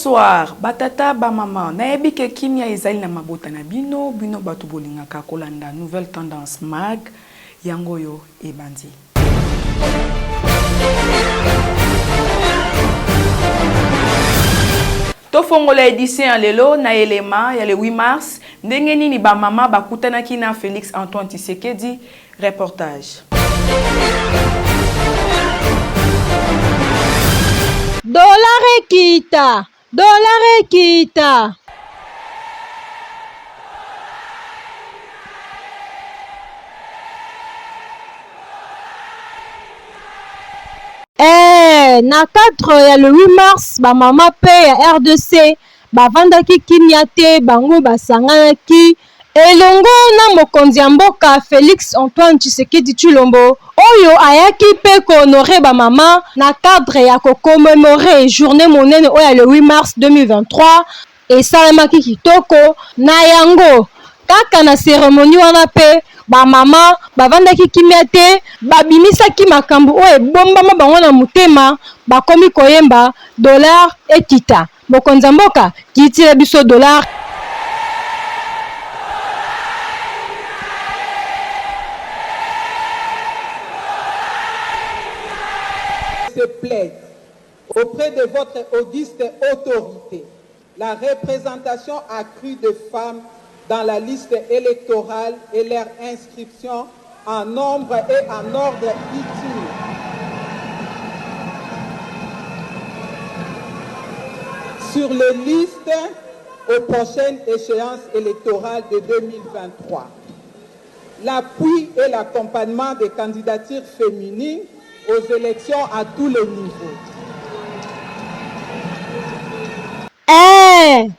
Bonsoir, batata ba maman. Nayebi ke kimia ezali na mabota na bino batu bolingaka kolanda nouvelle tendance mag yangoyo ebandi. Tofongola édition lelo na elema ya le 8 mars ndenge nini ba mama bakutanaki na Félix Antoine Tshisekedi. Reportage. Dollar kita. Na 4 ya le 8 mars ba mama pe ya RDC bavandaki kimia te bango basanganaki elongo na mokonzi ya mboka Félix Antoine Tshisekedi Tshilombo oyo ayaki pe ko honorer ba mama na cadre ya ko commémorer journée monene oyo le 8 mars 2023 esalemaki kitoko na yango kaka na cérémonie wana pe ba mama bavandaki kimia te babimisaki makambo oyo ebombama bango na motema bakomi koyemba dollar ekita mokonzi ya mboka kitila biso dollar. Se plaide auprès de votre auguste autorité la représentation accrue de femmes dans la liste électorale et leur inscription en nombre et en ordre utile. Sur les listes aux prochaines échéances électorales de 2023. L'appui et l'accompagnement des candidatures féminines aux élections à tous les niveaux.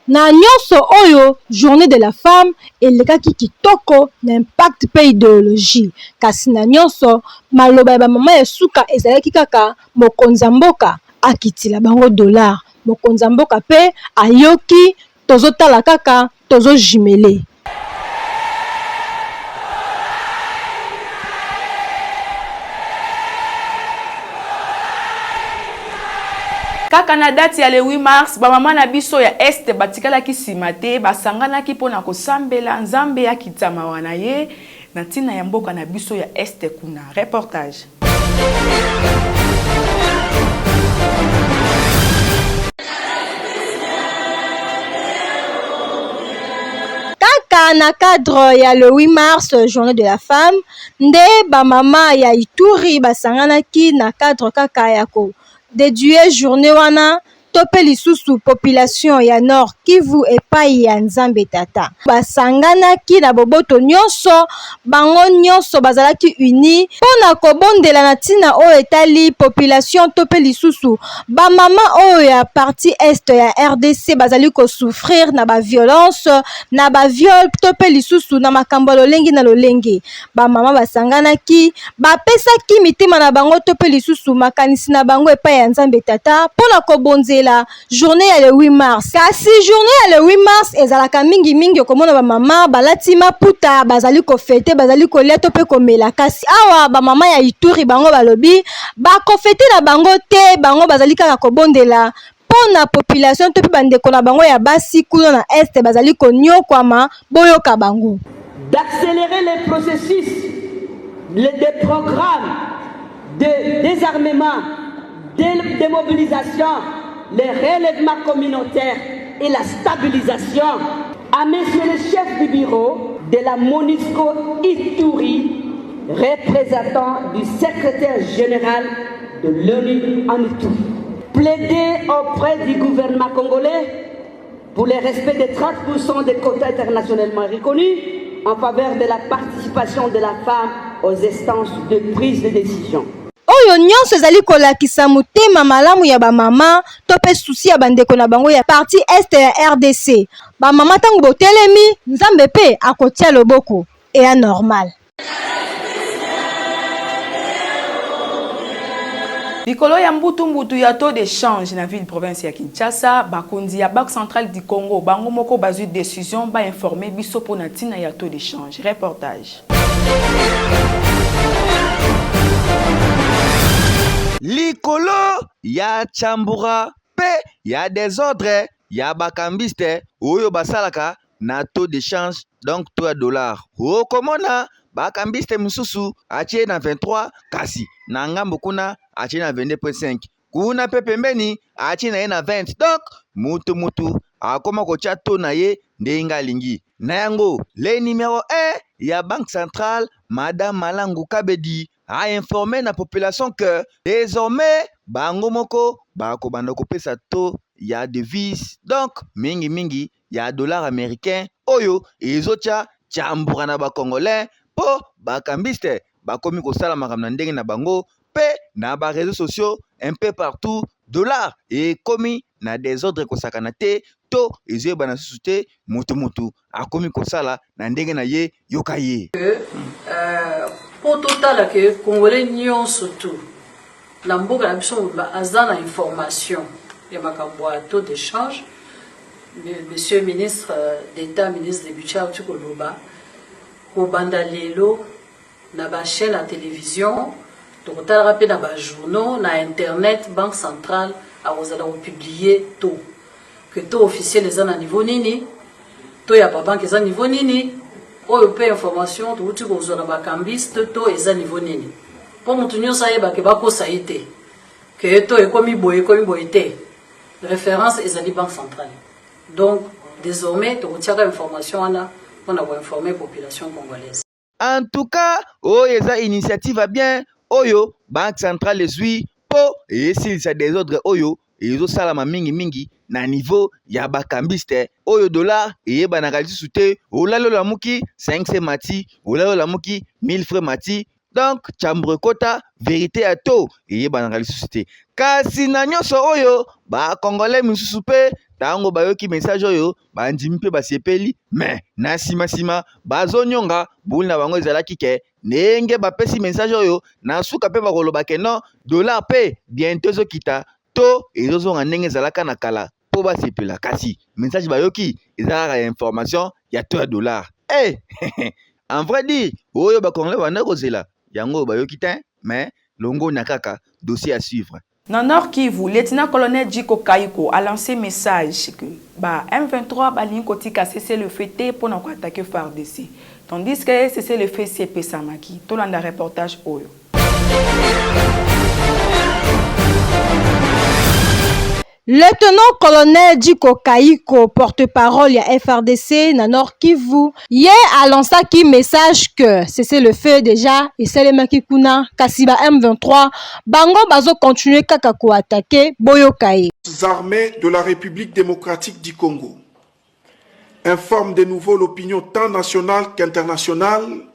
Na nyonso oyo journée de la femme elekaki kitoko na impact pe idéologie kasi na nyonso maloba ya ba mama esuka ezalaki kaka mokonzi mboka akitila bango dollar mokonzi mboka pe ayoki tozotala kaka tozo jumele. Kaka na date ya le 8 mars, ba mama na biso ya Est batikalaki simate, basanganaki pona kosambela nzambe ya kitama wana ye, na tina ya mboka na biso ya Est kuna. Reportage. Kaka na cadre ya le 8 mars, journée de la femme, nde ba mama ya Ituri basanganaki na cadre kaka yako. Déduire journée wana tope lisusu population ya Nord Kivu epai ya Nzambe Tata basanganaki na boboto nyonso bango nyonso bazalaki uni pona kobondela na tina oyo etali population tope lisusu ba mama oyo ya partie est ya RDC bazali ko souffrir na ba violence na ba viol tope lisusu na makambo lolengi na lolengi ba mama basanganaki bapesaki mitima na bango tope lisusu makanisi na bango epai ya Nzambe Tata pona kobonzela la journée ya le 8 mars. Kasi journée ya le 8 mars ezalaka mingi mingi komona ba mama balati maputa bazali ko fete bazali ko leto pe komela kasi awa ba mama ya Ituri bango balobi ba ko fete na bango te bango bazali kaka kobondela pona population to pe bandeko na bango ya basi kuno na est bazali ko nyokwama boyoka bango d'accélérer les processus des programmes de désarmement de démobilisation les relèvements communautaires et la stabilisation à monsieur le chef du bureau de la MONUSCO Ituri, représentant du secrétaire général de l'ONU en Ituri. Plaider auprès du gouvernement congolais pour le respect des 30% des quotas internationalement reconnus en faveur de la participation de la femme aux instances de prise de décision. Oyo nyonso ezali kolakisa motema malamu ya ba mama tope souci ya bandeko na bango ya partie est ya RDC ba mama tango botelemi nzambe pe akotia loboko et anormal. Likolo ya mbutu ya taux d'échange na ville province ya Kinshasa, bakonzi ya Banque centrale du Congo bango moko bazui décision ba informer biso pona tina ya taux d'échange. Reportage. Likolo ya chambura Pe, y a des ordres, y a bakambiste, oyo basalaka, na taux de change, donc taux à dollar. Okomona, bakambiste mususu, atie na 23, kasi, na ngambo kuna, atie na 22.5. Kuna pe pembeni, atie na ye na 20. Donc, mutu, akoma kotia taux na ye, ndenga lingi. Na yango, le numéro 1, ya Banque Centrale, Madame Malangu Kabedi, a informé la population que désormais, bango moko, bako bandoko pesa taux, ya devise, donc, mingi, ya dollar américain, oyo, ezotia, chambura na ba congolais, po, bakambiste, bakomi kosala makamna ndenge na bango, pe, na ba réseaux sociaux, un peu partout, dollar, et komi, na désordre kosakana te, to, ezoye bana susute, mutu, akomi kosala, na ndenge na ye, yokaye. Pour total que Congolais nyon surtout la mboka na biso azana information ya makambo ya taux d'échange. Monsieur le ministre d'État, ministre des budgets Tukoloba, kobanda lelo na ba chaîne à télévision, tokotala rapide na ba journaux, na internet, banque centrale a ozala publier taux que taux officiel les na niveau nini, taux ya ba banque les niveau nini. Oyo pe information tuuti kozona bakambiste to eza niveau nini po mutu nyonso ayeba ke bakosa ye te ke to ekomi boye te référence ezali banque centrale. Donc désormais tokotiaka information wana mpona koinformer population congolaise. En tout cas, oyo eza initiative a bien oyo Banque Centrale ezwi po esilisa désordre oyo ezosalama mingi na niveau ya bakambiste oyo dollar eyebanaka lisusu te olalo la muki 500 mati olalo la muki 1000 francs mati. Donc chambre kota vérité à taux eyebanaka lisusu te kasi na nyonso oyo bakongolais misusu pe tango bayoki message oyo bandimi mpe basepeli mais na sima bazonyonga buli na bango ezalaki ke ndenge bapesi message oyo na suka pe bakoloba ke non dollar pe bientôt ezokita to ezozonga ndenge ezalaka na kala po basepela kasi message bayoki ezalaka ya information ya to ya dollar. En vrai dire oyo bakongolais banda kozela yango bayoki te mais longo na kaka dossier à suivre. Dans Nord Kivu, lieutenant-colonel Djiko Kayiko a lancé message que M23 balingi kotika cesser le feu pour attaquer FARDC. Tandis que cesser le feu CP Samaki. Tout le reportage oyo. Lieutenant-colonel Djiko Kayiko, porte-parole ya FRDC na Nord Kivu, ye a lancé un message que c'est le feu déjà et c'est le maki kuna kasiba M23 bango bazo continuer kaka ko attaquer boyokaye. Les armées de la République démocratique du Congo informent de nouveau l'opinion tant nationale qu'internationale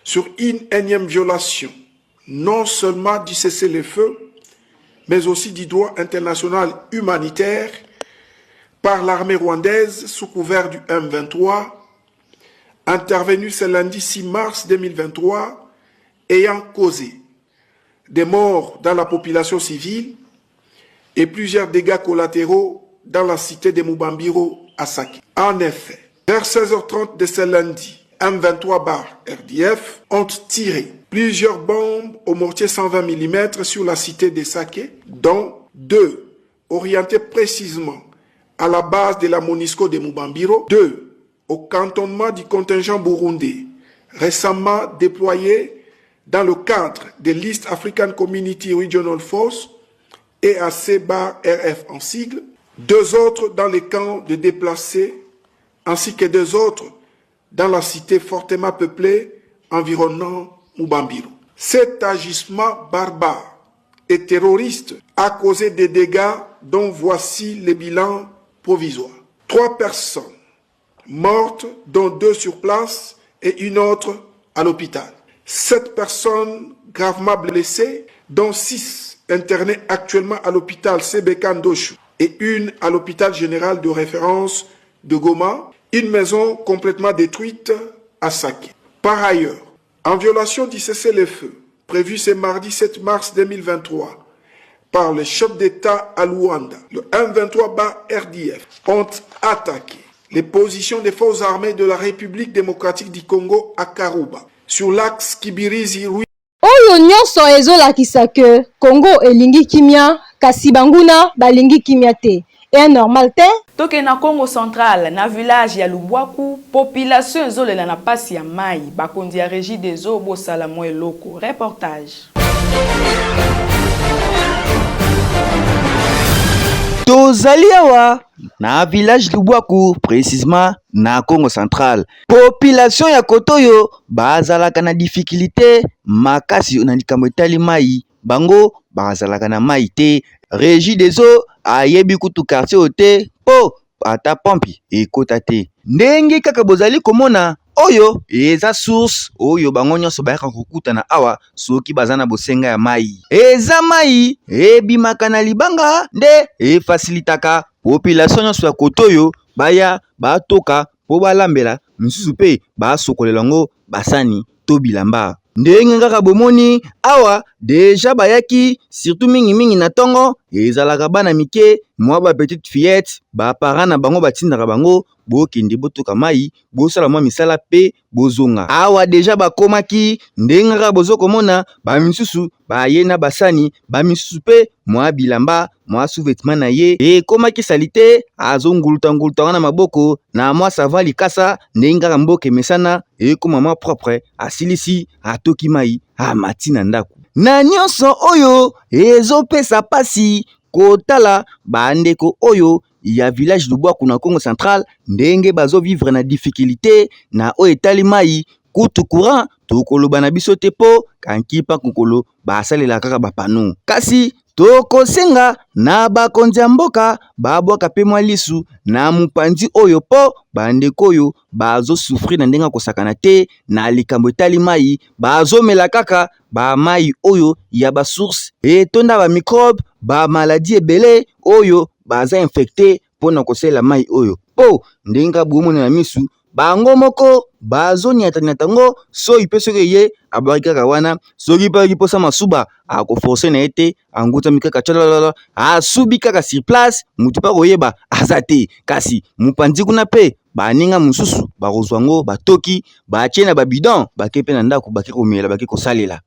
sur une énième violation non seulement du cessez-le-feu mais aussi du droit international humanitaire par l'armée rwandaise sous couvert du M23, intervenu ce lundi 6 mars 2023, ayant causé des morts dans la population civile et plusieurs dégâts collatéraux dans la cité de Mubambiro à Sake. En effet, vers 16h30 de ce lundi, M23/RDF ont tiré plusieurs bombes au mortier 120 mm sur la cité de Sake, dont 2 orientées précisément à la base de la MONUSCO de Mubambiro, 2 au cantonnement du contingent burundais, récemment déployé dans le cadre de l'East African Community Regional Force, EAC/RF en sigle, 2 autres dans les camps de déplacés, ainsi que 2 autres dans la cité fortement peuplée environnant Mubambiro. Cet agissement barbare et terroriste a causé des dégâts dont voici les bilans provisoires. 3 personnes mortes, dont 2 sur place et une autre à l'hôpital. 7 personnes gravement blessées, dont 6 internées actuellement à l'hôpital Sebeka Ndoshu et une à l'hôpital général de référence de Goma. Une maison complètement détruite à Sake. Par ailleurs, en violation du cessez-le-feu prévu ce mardi 7 mars 2023 par le chef d'État à Luanda, le M23/RDF ont attaqué les positions des forces armées de la République démocratique du Congo à Karuba, sur l'axe Kibirizi-Rui. Oyo nyonso ezolakisa ke Congo elingi kimia kasi banguna balingi kimia te. Et normal te. Toke na Congo Central, na village ya Lubwaku, population ezolela na pasi ya mai, bakondi ya régie des eaux bosala mo eloko. Reportage. Tozali awa na village Lubwaku, précisément na Congo Central. Population ya kotoyo bazalaka na difficulté makasi na likambo etali mai, bango bazalaka na mai te. Régie des eaux ayebi kutu quartier ote po ata pompi ekota te. Ndenge kaka bozali komona oyo eza source oyo bango nyonso bayaka kokutana awa soki bazana bosenga ya mai. Eza mai ebimaka na libanga nde efasilitaka population nyonso ya kotoyo baya batoka po balambela misusu pe basokolela ngo basani to bilamba. Ndenge kaka bomoni awa deja bayaki surtout mingi na tongo ezalaka bana mike mwa ba petite fillette ba parents na bango batindaka bango bokende botoka mai bosala mwa misala pe bozonga. Awa deja bakomaki ndenge kaka bozokomona ba misusu baye na basani ba misusu pe mwa bilamba mwa sous-vêtement na ye ekomaki salite azonguluta na maboko na mwa savon likasa ndenge kaka mboke mesana ekoma mwa propre asilisi atoki mai amati na ndako. Na nyonso oyo ezopesa pasi kotala bandeko oyo ya village Lubwaku na Congo Central ndenge bazo vivre na difficulté na o etali mai kutu courant tokoloba na biso te po kankipa kokolo basalela kaka bapano. Kasi tokosenga na bakonzi ya mboka babwaka pe mwa lisu na mupanzi oyo po bandeko oyo bazo souffrir na ndenga kosakana te na likambo etali mai bazomela kaka ba mai oyo ya ba source etonda ba microbe ba maladie ebele oyo baza infecté pona kosela mai oyo po ndenga bomona na misu bango moko bazoniata ngo so ipe soki ye abaki kaka wana soki pa kiposa masuba akoforce na ete anguta mikaka chalala asubi kaka sur place mutu pa koyeba azate kasi mupanzi kuna pe baninga mususu bakozwa ngo batoki batie na babidon bakepe na ndako baki komela baki kosalela.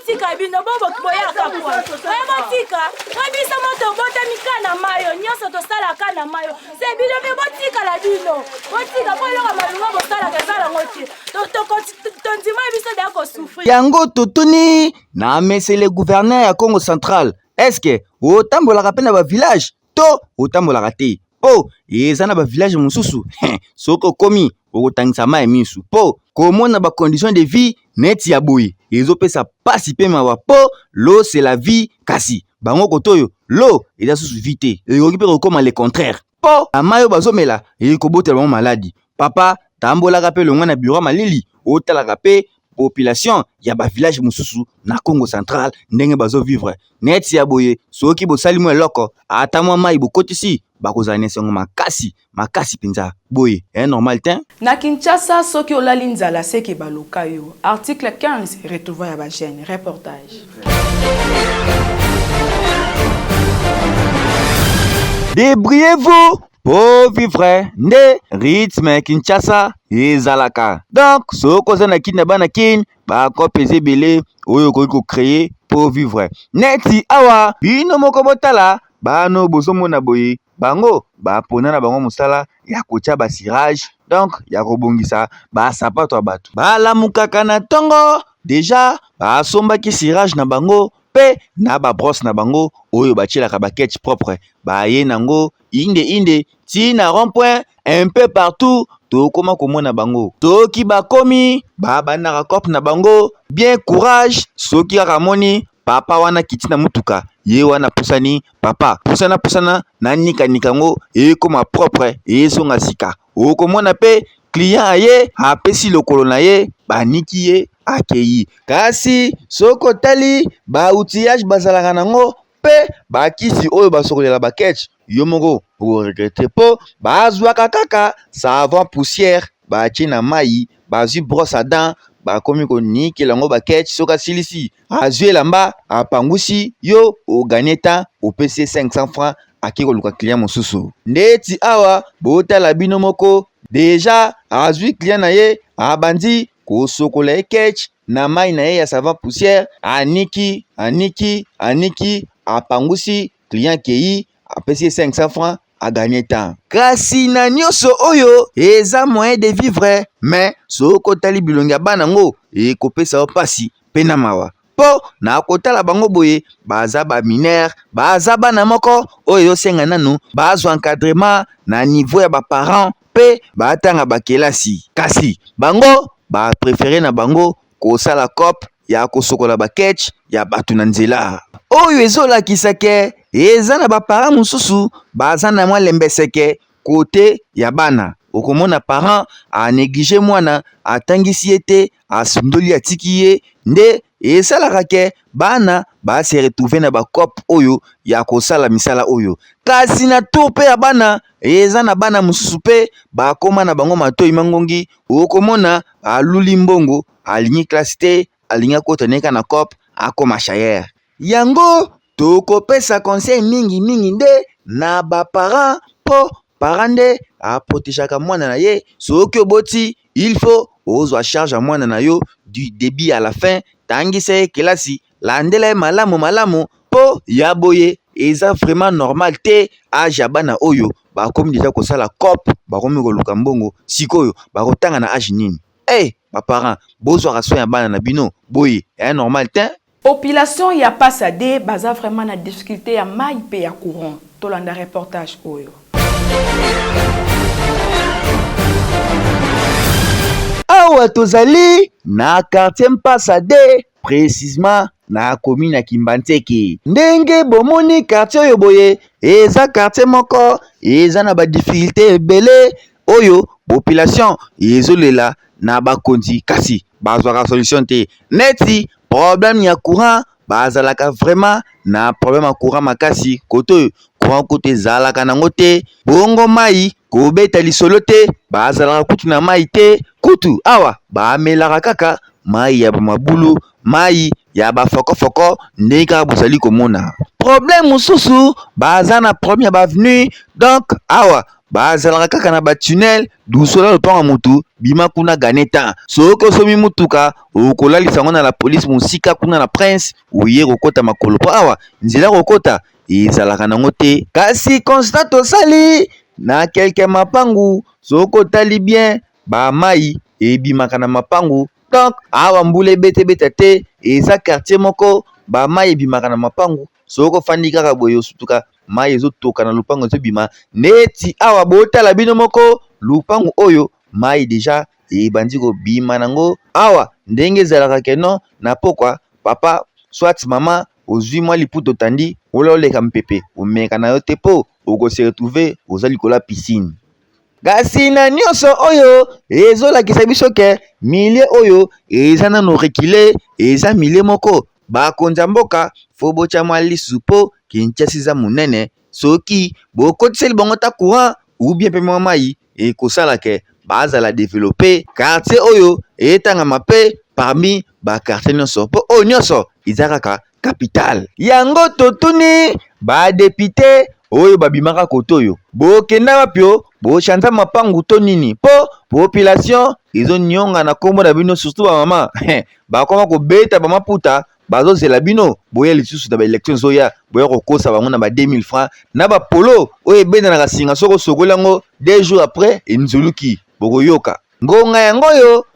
Tika bino bobo boyaka kwa botika babisa moto bota mikana mayo nyonso tosala kana mayo se bino be botika la bino botika po eloko malunga bosala kesala ngoti tondima biso da ko souffrir yango totuni na mesele gouverneur ya Congo Central. Est-ce que otambolaka pe na ba village to otambolaka te po eza na ba village mususu soko komi okotangisa mai misu po komona ba conditions de vie neti ya boye ezopesa pasi pe mawa po l'eau c'est la vie kasi bango kotoyo l'eau eza susu vie te ekoki pe kokoma le contraire po amayo bazomela ekobotela bango maladi. Papa tambolaka pe longwa na bureau malili otalaka pe population ya ba village mususu na Congo Central ndenge bazo vivre neti ya boye soki bosali mwa eloko ata mwa mai bokotisi bakozala nesengo makasi penza boye normal te. Na Kinshasa soki olali nzala seke baluka yo. Article 15 retrouva ya ba jeune. Reportage. Débrouillez-vous pour vivre nde rythme Kinshasa ezalaka. Donc soko za na kina bana kin ba ko pese belé oyo ko créer pour vivre. Neti awa bino moko botala bano bozomona boye bango bapona na bango musala ya kotia ba cirage donc ya kobongisa ba sapato ya bato balamukaka na tongo deja basombaki cirage na bango pe na ba brosse na bango oyo batielaka ba ketch propre baye nango inde ti na rond-point un peu partout tokoma komona bango toki bakomi babandaka cope na bango bien courage soki kaka moni papa wana kiti na mutuka ye wana pusani papa pusana na nika ngo ekoma propre esonga sika okomona pe client aye apesi lokolo na ye baniki ye akei kasi soko tali ba outillage bazalaka nango pe bakisi oyo basokolela ba ketch yo moko regrette po bazwaka kaka savon poussière batie na mai bazwi brosse à dents bakomi konikela ngo baketch soka silisi azwi elamba apangusi yo oganye temps opesi 500 francs aki koluka client mosusu ndeti awa botala bino moko deja azwi client na ye abandi kosokola eketch na mai na ye ya savon poussière aniki apangusi client kei apesi 500 francs a gagné temps. Kasi na nyonso oyo eza moyen de vivre, mais soko tali bilongi ya bana ngo ekopesa pasi pe na mawa. Po na kotala bango boye baza ba mineur, baza bana moko oyo senga nanu bazwa encadrement na niveau ya ba parents pe batanga bakelasi. Kasi bango ba préféré na bango kosala cop ya kosokola ba catch ya batu na nzela. Oyo ezolakisa ke eza na ba parents mususu baza na mwa lembeseke kote ya bana. Okomona parent a négligé mwana atangisi ete asundoli atiki ye nde esalaka ke bana ba se retrouver na ba cop oyo ya kosala misala oyo. Kasi na tour pe ya bana eza na bana mususu pe bakoma na bango matoi mangongi. Okomona aluli mbongo alingi classe te alinga kota neka na cop akoma chayer. Yango tokopesa conseil mingi nde na ba parents po parent nde aprotejaka mwana na ye. Soki oboti il faut ozwa charge ya mwana na yo du début à la fin. Tangisa ye kelasi landela ye malamu po ya boye eza vraiment normal te age ya bana oyo bakomi deja kosala cop bakomi koluka mbongo sikoyo bakotanga na age nini. Ba parents bozwaka soin ya bana na bino boye ya normal te. Population ya Pasade baza vraiment na difficulté ya mai pe ya courant. Tolanda reportage oyo. Awa tozali na quartier Pasade, précisément na commune ya Kimbanteke. Ndenge bomoni quartier oyo boye eza quartier moko eza na ba difficulté ebele oyo population ezolela na bakonzi kasi bazwaka solution te. Neti problème ya courant bazalaka vraiment na problème ya courant makasi koto courant kote ezalaka nango te. Bongo mai kobeta lisolo te bazalaka kutu na mai te. Kutu awa bamelaka kaka mai ya mabulu, mai ya bafoko ndenge kaka bozali komona. Problème mususu baza na problème ya bavenu, donc awa bazalaka kaka na batunnel dusola lopango mutu bima kuna gane temps. Soki osomi mutuka okolalisa ngo na la police musika kuna na prince oye kokota makolo po awa nzela kokota ezalaka nango te. Kasi constat osali na quelque mapangu soko tali bien ba mai ebimaka na mapangu, donc awa mbula ebeta te eza quartier moko ba mai ebimaka na mapangu. Soko fandi kaka boye osutuka mai ezotoka na lupango ezobima neti awa botala bino moko lupango oyo mai deja ebandi kobima nango. Awa ndenge ezalaka keno na pokwa papa soit mama ozwi mwa liputa otandi ola oleka mpepe omeka na yo te po okose retrouver oza likola piscine. Kasi na nyonso oyo ezolakisa biso ke milie oyo eza nano rekile eza milie moko bakonza mboka fo botya mwa lisu po Kinshasa eza munene. Soki bokotiseli bango ta courant ou bien pe mwa mai ekosala ke bazala développer quartier oyo etangama pe parmi ba quartier nyonso po oyo nyonso eza kaka capital. Yango totuni ba député oyo babimaka koto oyo bokenda wapi o bochanza mapangu to nini po population ezonyonga na kombo na bino surtout ba mama bakoma kobeta bamaputa bazozela bino boya lisusu na ba élection zoya boya kokosa bango na ba 2000 francs na ba polo oyo ebenda na kasinga soko sokola ngo 2 jours après inzuluki bokoyoka ngonga yango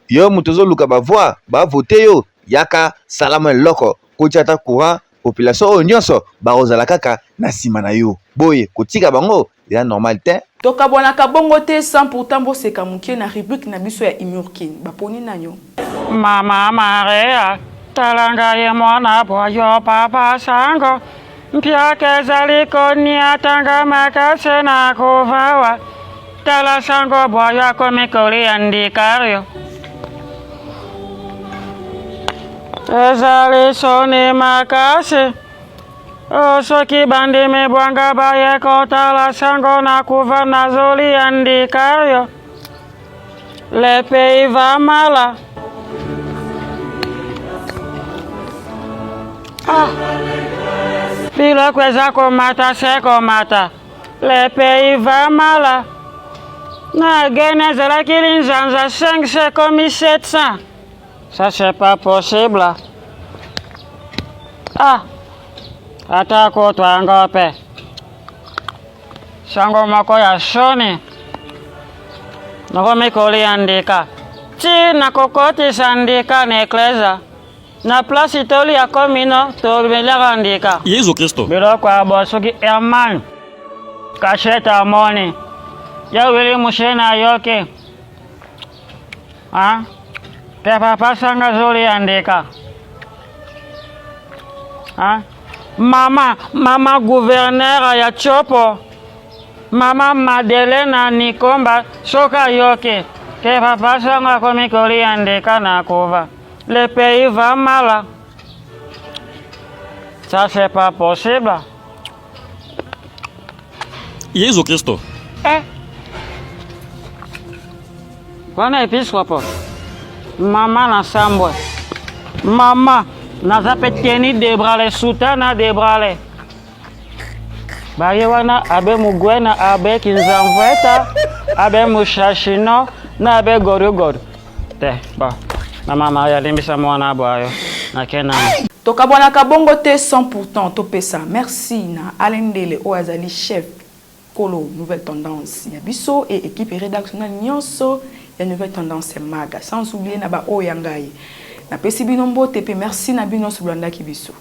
yo muto zoluka ba voix ba voter yo yaka salama loko kotiata courant population oyo nyonso bakozala kaka na sima na yo boye kotika bango eza normal te. Tokabwanaka bongo te sans pourtant boseka mukie na rubrique na biso ya Imurkin baponi nanyo. Mama Maria talanga ye mwana boyo papa sango mpia kezali konia tanga makase na kuvawa tala sango boyo komikoli andikario ezali soni makase osoki bandimi bwanga baye kotala sango na kuva na zoli andikario le pays va mal. Bila kweza komata se komata le pays va mal. Na gene zela kilinzanza 5 c'est comme 700. Ça c'est pas possible. Atako twangope. sango moko ya shoni nakomi koliandika ti nakokotisa ndika na eklesa na place toli ya komino tolobelaka ndika Yesu Kristo biloko ya bosoki Herman kasheta amoni ya wili mushe na yoke te papa sanga zoliandika mama gouverneur ya Chopo mama Madelena Nikomba soka yoke ke papa sanga komi koliandika na kuva le pays va mal. Ça c'est pas possible. Yesu Kristo Bwana episkopo mama na sambwe mama naza pe teni debrale sutana debrale baye wana abe mugwena abe kinzamveta abe mushashino na abe gorugoru te ba na mama ya limbisa mwana bwayo na kenana tokabwanaka bongo te 100% topesa merci na Alendele Oazali chef Kolo Nouvelle Tendance ya biso et équipe rédactionnelle nyonso ya Nouvelle Tendance Maga sans oublier na ba Oyangai na pesi bino mbote pe merci na bino soblanda ki biso.